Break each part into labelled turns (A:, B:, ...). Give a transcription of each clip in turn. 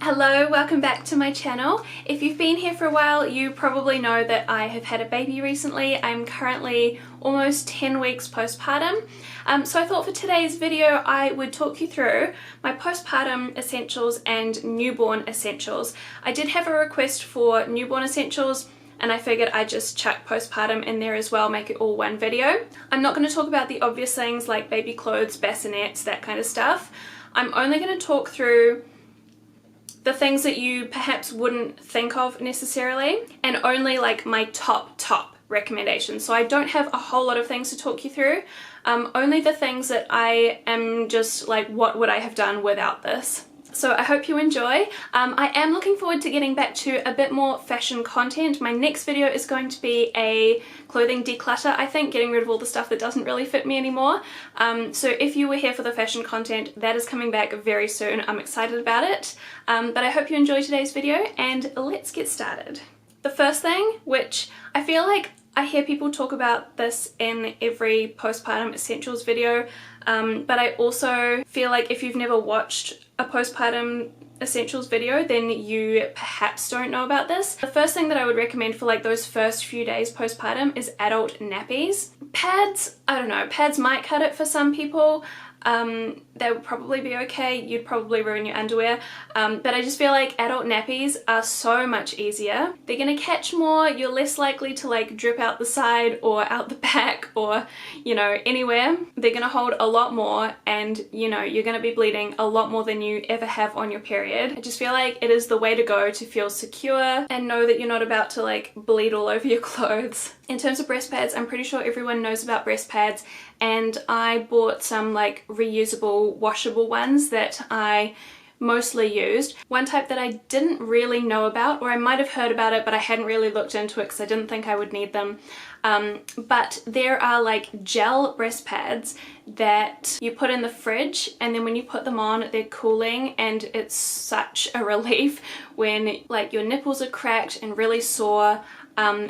A: Hello, welcome back to my channel. If you've been here for a while, you probably know that I have had a baby recently. I'm currently almost 10 weeks postpartum. So I thought for today's video I would talk you through my postpartum essentials and newborn essentials. I did have a request for newborn essentials and I figured I'd just chuck postpartum in there as well, make it all one video. I'm not going to talk about the obvious things like baby clothes, bassinets, that kind of stuff. I'm only going to talk through the things that you perhaps wouldn't think of necessarily, and only like my top recommendations. So I don't have a whole lot of things to talk you through, only the things that I am just like, what would I have done without this? So I hope you enjoy. I am looking forward to getting back to a bit more fashion content. My next video is going to be a clothing declutter, I think, getting rid of all the stuff that doesn't really fit me anymore. So if you were here for the fashion content, that is coming back very soon. I'm excited about it. But I hope you enjoy today's video and let's get started. The first thing, which I feel like I hear people talk about this in every postpartum essentials video, but I also feel like if you've never watched a postpartum essentials video, then you perhaps don't know about this. The first thing that I would recommend for like those first few days postpartum is adult nappies. Pads, I don't know, pads might cut it for some people. They would probably be okay. You'd probably ruin your underwear, but I just feel like adult nappies are so much easier. They're gonna catch more, you're less likely to like drip out the side or out the back or, you know, anywhere. They're gonna hold a lot more and, you know, you're gonna be bleeding a lot more than you ever have on your period. I just feel like it is the way to go to feel secure and know that you're not about to like bleed all over your clothes. In terms of breast pads, I'm pretty sure everyone knows about breast pads, and I bought some like reusable washable ones that I mostly used. One type that I didn't really know about, or I might have heard about it but I hadn't really looked into it because I didn't think I would need them, but there are like gel breast pads that you put in the fridge, and then when you put them on they're cooling, and it's such a relief when like your nipples are cracked and really sore.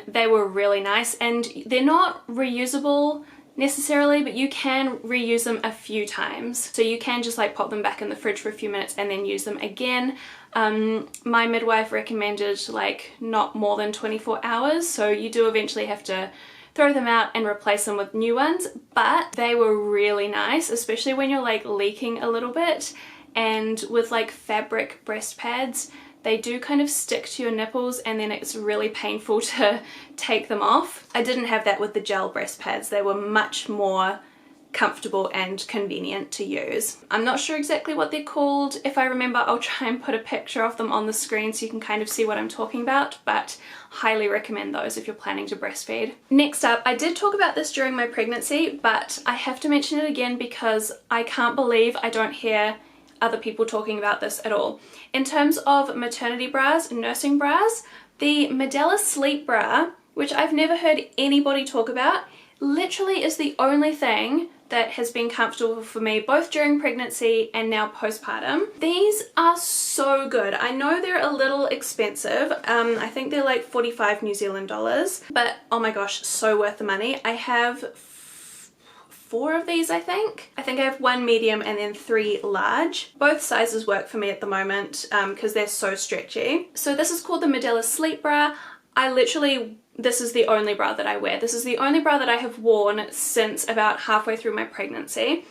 A: They were really nice, and they're not reusable necessarily, but you can reuse them a few times. So you can just like pop them back in the fridge for a few minutes and then use them again. My midwife recommended like not more than 24 hours, so you do eventually have to throw them out and replace them with new ones, but they were really nice, especially when you're like leaking a little bit. And with like fabric breast pads, they do kind of stick to your nipples and then it's really painful to take them off. I didn't have that with the gel breast pads. They were much more comfortable and convenient to use. I'm not sure exactly what they're called. If I remember, I'll try and put a picture of them on the screen so you can kind of see what I'm talking about, but highly recommend those if you're planning to breastfeed. Next up, I did talk about this during my pregnancy, but I have to mention it again because I can't believe I don't hear other people talking about this at all. In terms of maternity bras, nursing bras, the Medela Sleep Bra, which I've never heard anybody talk about, literally is the only thing that has been comfortable for me both during pregnancy and now postpartum. These are so good. I know they're a little expensive. I think they're like 45 New Zealand dollars, but oh my gosh, so worth the money. I have 4 of these, I think. I have 1 medium and then 3 large. Both sizes work for me at the moment because they're so stretchy. So this is called the Medela Sleep Bra. This is the only bra that I wear. This is the only bra that I have worn since about halfway through my pregnancy.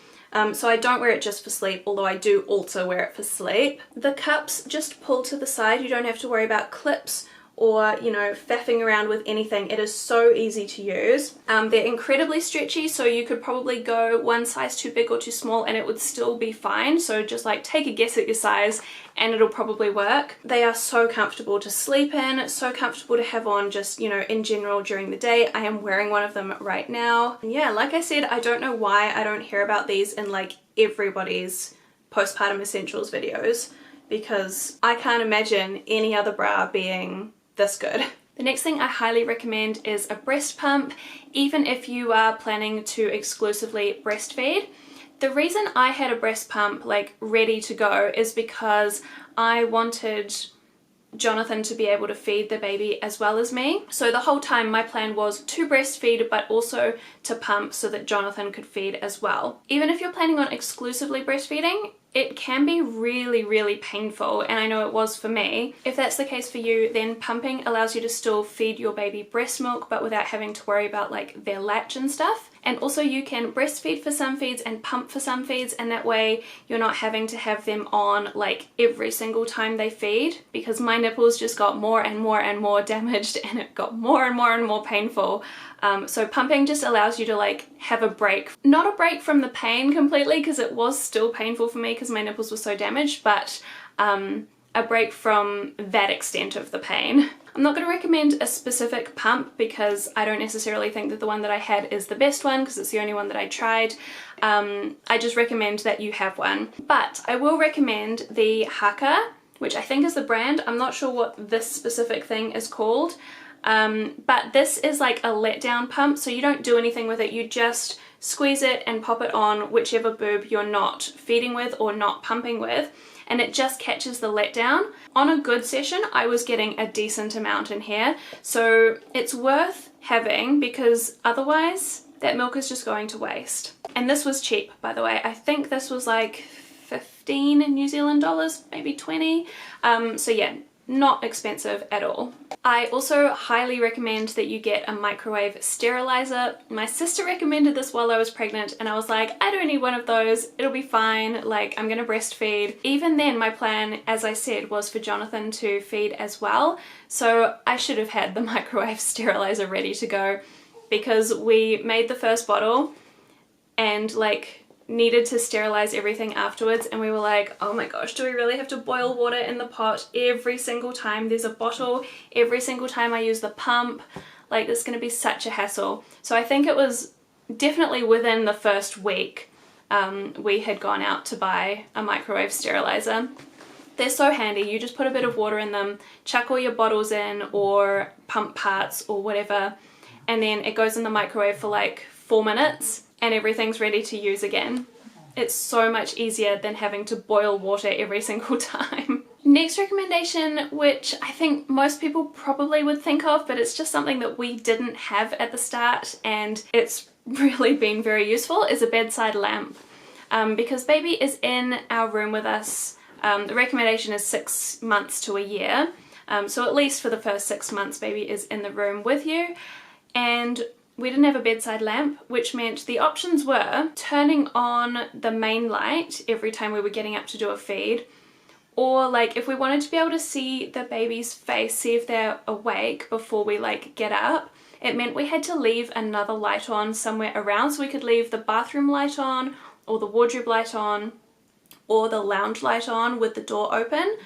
A: So I don't wear it just for sleep, although I do also wear it for sleep. The cups just pull to the side. You don't have to worry about clips or, you know, faffing around with anything. It is so easy to use. They're incredibly stretchy, so you could probably go one size too big or too small and it would still be fine. So just like take a guess at your size and it'll probably work. They are so comfortable to sleep in, so comfortable to have on just, you know, in general during the day. I am wearing one of them right now. And yeah, like I said, I don't know why I don't hear about these in like everybody's postpartum essentials videos, because I can't imagine any other bra being this good. The next thing I highly recommend is a breast pump, even if you are planning to exclusively breastfeed. The reason I had a breast pump like ready to go is because I wanted Jonathan to be able to feed the baby as well as me. So the whole time my plan was to breastfeed but also to pump so that Jonathan could feed as well. Even if you're planning on exclusively breastfeeding, it can be really painful, and I know it was for me. If that's the case for you, then pumping allows you to still feed your baby breast milk but without having to worry about like their latch and stuff. And also you can breastfeed for some feeds and pump for some feeds, and that way you're not having to have them on like every single time they feed, because my nipples just got more and more damaged and it got more and more painful. So pumping just allows you to like have a break. Not a break from the pain completely, because it was still painful for me because my nipples were so damaged, but a break from that extent of the pain. I'm not going to recommend a specific pump because I don't necessarily think that the one that I had is the best one, because it's the only one that I tried. I just recommend that you have one. But I will recommend the Haka, which I think is the brand. I'm not sure what this specific thing is called. But this is like a letdown pump, so you don't do anything with it. You just squeeze it and pop it on whichever boob you're not feeding with or not pumping with, and it just catches the letdown. On a good session, I was getting a decent amount in here, so it's worth having because otherwise that milk is just going to waste. And this was cheap, by the way. I think this was like 15 New Zealand dollars, maybe 20. So yeah, not expensive at all. I also highly recommend that you get a microwave sterilizer. My sister recommended this while I was pregnant, and I was like, I don't need one of those, it'll be fine, like I'm gonna breastfeed. Even then my plan, as I said, was for Jonathan to feed as well, so I should have had the microwave sterilizer ready to go, because we made the first bottle and like needed to sterilize everything afterwards, and we were like, oh my gosh, do we really have to boil water in the pot every single time there's a bottle, every single time I use the pump? Like, it's going to be such a hassle. So I think it was definitely within the first week we had gone out to buy a microwave sterilizer. They're so handy. You just put a bit of water in them, chuck all your bottles in or pump parts or whatever, and then it goes in the microwave for like 4 minutes and everything's ready to use again. It's so much easier than having to boil water every single time. Next recommendation, which I think most people probably would think of, but it's just something that we didn't have at the start and it's really been very useful, is a bedside lamp. Because baby is in our room with us. The recommendation is 6 months to a year. So at least for the first 6 months baby is in the room with you, and we didn't have a bedside lamp, which meant the options were turning on the main light every time we were getting up to do a feed, or like if we wanted to be able to see the baby's face, see if they're awake before we like get up, it meant we had to leave another light on somewhere around. So we could leave the bathroom light on, or the wardrobe light on, or the lounge light on with the door open.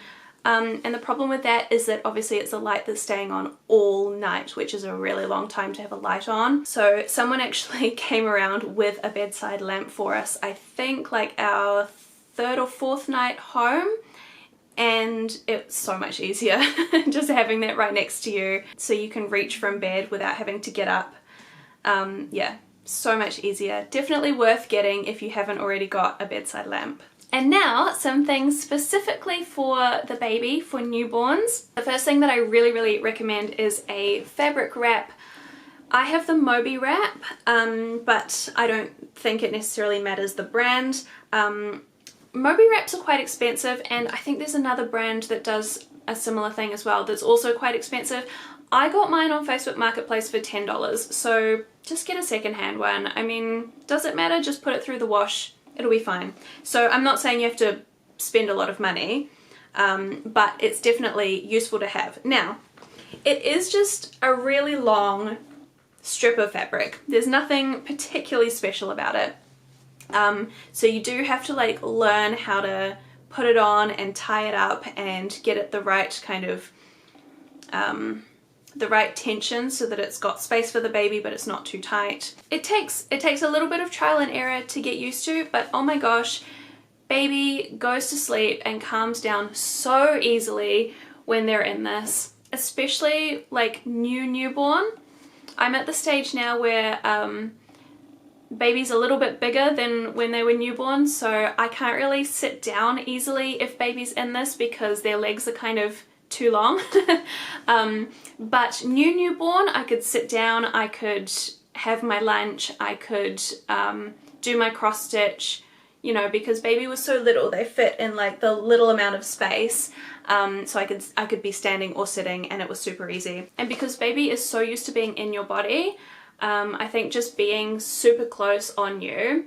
A: And the problem with that is that obviously it's a light that's staying on all night, which is a really long time to have a light on. So someone actually came around with a bedside lamp for us, I think like our 3rd or 4th night home, and it's so much easier just having that right next to you so you can reach from bed without having to get up. Yeah, so much easier. Definitely worth getting if you haven't already got a bedside lamp. And now some things specifically for the baby, for newborns. The first thing that I really recommend is a fabric wrap. I have the Moby wrap, but I don't think it necessarily matters the brand. Moby wraps are quite expensive, and I think there's another brand that does a similar thing as well that's also quite expensive. I got mine on Facebook Marketplace for $10, so just get a secondhand one. I mean, does it matter? Just put it through the wash. It'll be fine. So I'm not saying you have to spend a lot of money, but it's definitely useful to have. Now, it is just a really long strip of fabric. There's nothing particularly special about it. So you do have to like learn how to put it on and tie it up and get it the right kind of the right tension so that it's got space for the baby but it's not too tight. It takes a little bit of trial and error to get used to, but oh my gosh, baby goes to sleep and calms down so easily when they're in this, especially like newborn. I'm at the stage now where baby's a little bit bigger than when they were newborn, so I can't really sit down easily if baby's in this because their legs are kind of too long. But newborn, I could sit down, I could have my lunch, I could do my cross stitch, you know, because baby was so little, they fit in like the little amount of space. So I could be standing or sitting, and it was super easy. And because baby is so used to being in your body, I think just being super close on you,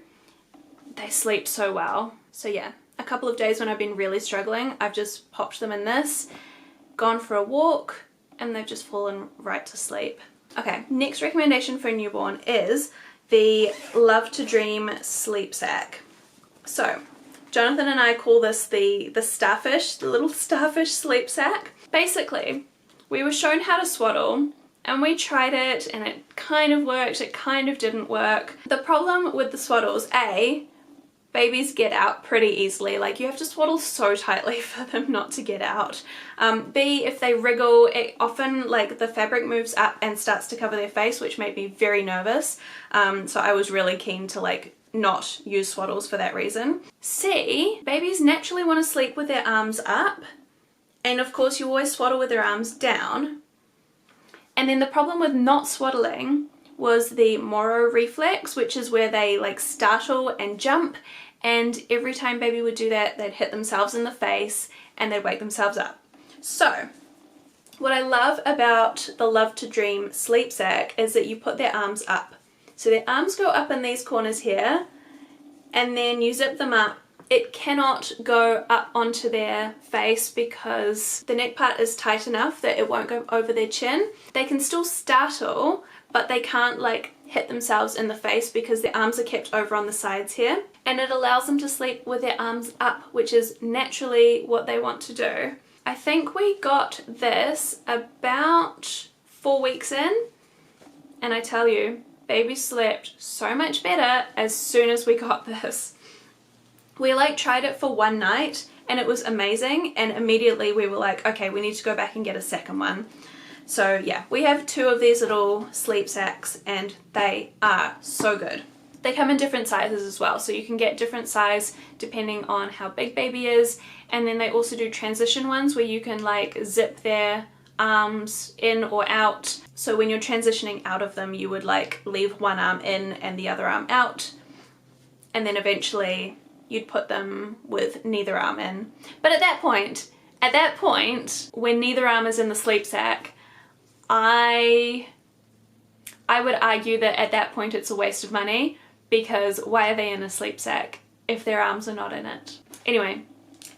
A: they sleep so well. So yeah, a couple of days when I've been really struggling, I've just popped them in this, gone for a walk, and they've just fallen right to sleep. Okay, next recommendation for a newborn is the Love to Dream sleep sack. So Jonathan and I call this the starfish, the little starfish sleep sack. Basically, we were shown how to swaddle, and we tried it, and it kind of worked, it kind of didn't work. The problem with the swaddles, A, babies get out pretty easily. Like, you have to swaddle so tightly for them not to get out. B, if they wriggle, it often, like, the fabric moves up and starts to cover their face, which made me very nervous. So I was really keen to, like, not use swaddles for that reason. C, babies naturally want to sleep with their arms up, and of course you always swaddle with their arms down. And then the problem with not swaddling was the Moro reflex, which is where they like startle and jump, and every time baby would do that, they'd hit themselves in the face and they'd wake themselves up. So what I love about the Love to Dream sleep sack is that you put their arms up. So their arms go up in these corners here, and then you zip them up. It cannot go up onto their face because the neck part is tight enough that it won't go over their chin. They can still startle, but they can't like hit themselves in the face because their arms are kept over on the sides here. And it allows them to sleep with their arms up, which is naturally what they want to do. I think we got this about 4 weeks in, and I tell you, baby slept so much better as soon as we got this. We like tried it for one night and it was amazing, and immediately we were like, okay, we need to go back and get a second one. So yeah, we have 2 of these little sleep sacks and they are so good. They come in different sizes as well, so you can get different size depending on how big baby is. And then they also do transition ones where you can like zip their arms in or out. So when you're transitioning out of them, you would like leave one arm in and the other arm out, and then eventually you'd put them with neither arm in. But at that point, when neither arm is in the sleep sack, I would argue that at that point it's a waste of money, because why are they in a sleep sack if their arms are not in it? Anyway,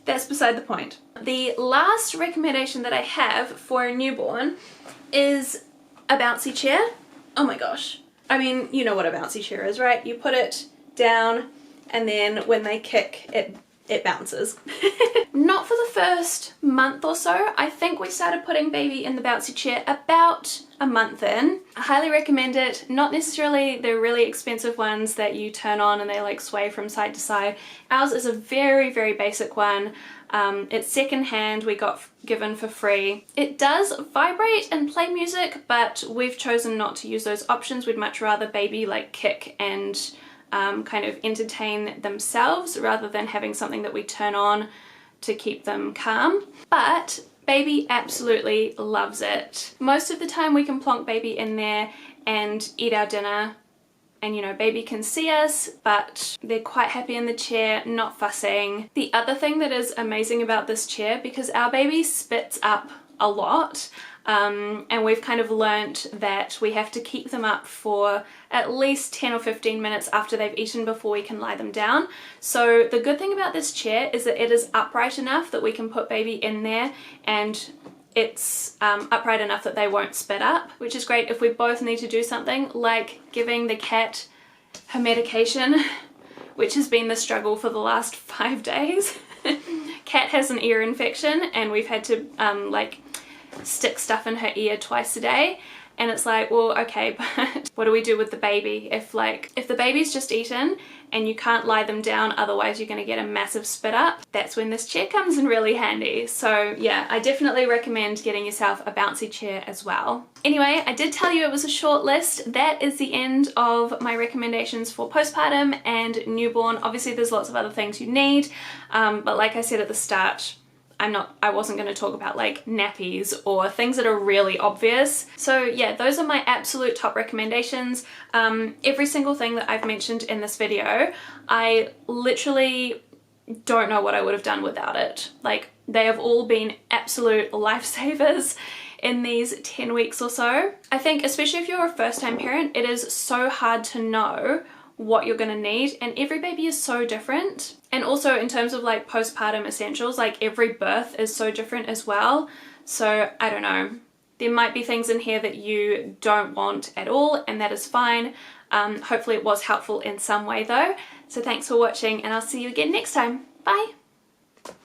A: that's beside the point. The last recommendation that I have for a newborn is a bouncy chair. Oh my gosh. I mean, you know what a bouncy chair is, right? You put it down and then when they kick, it bounces. Not for the first month or so. I think we started putting baby in the bouncy chair about a month in. I highly recommend it. Not necessarily the really expensive ones that you turn on and they like sway from side to side. Ours is a very, very basic one. It's secondhand, we got given for free. It does vibrate and play music, but we've chosen not to use those options. We'd much rather baby like kick and kind of entertain themselves rather than having something that we turn on to keep them calm. But baby absolutely loves it. Most of the time we can plonk baby in there and eat our dinner, and you know, baby can see us, but they're quite happy in the chair, not fussing. The other thing that is amazing about this chair, because our baby spits up a lot, and we've kind of learnt that we have to keep them up for at least 10 or 15 minutes after they've eaten before we can lie them down. So the good thing about this chair is that it is upright enough that we can put baby in there, and it's upright enough that they won't spit up, which is great if we both need to do something like giving the cat her medication, which has been the struggle for the last 5 days. Cat has an ear infection and we've had to like stick stuff in her ear twice a day, and it's like, well, okay, but what do we do with the baby if the baby's just eaten and you can't lie them down, otherwise you're going to get a massive spit up? That's when this chair comes in really handy. So yeah, I definitely recommend getting yourself a bouncy chair as well. Anyway, I did tell you it was a short list. That is the end of my recommendations for postpartum and newborn. Obviously there's lots of other things you need, but like I said at the start, I wasn't going to talk about like nappies or things that are really obvious. So yeah, those are my absolute top recommendations. Every single thing that I've mentioned in this video, I literally don't know what I would have done without it. Like, they have all been absolute lifesavers in these 10 weeks or so. I think especially if you're a first-time parent, it is so hard to know what you're gonna need, and every baby is so different. And also in terms of like postpartum essentials, like every birth is so different as well. So I don't know, there might be things in here that you don't want at all, and that is fine. Hopefully it was helpful in some way though. So thanks for watching, and I'll see you again next time. Bye!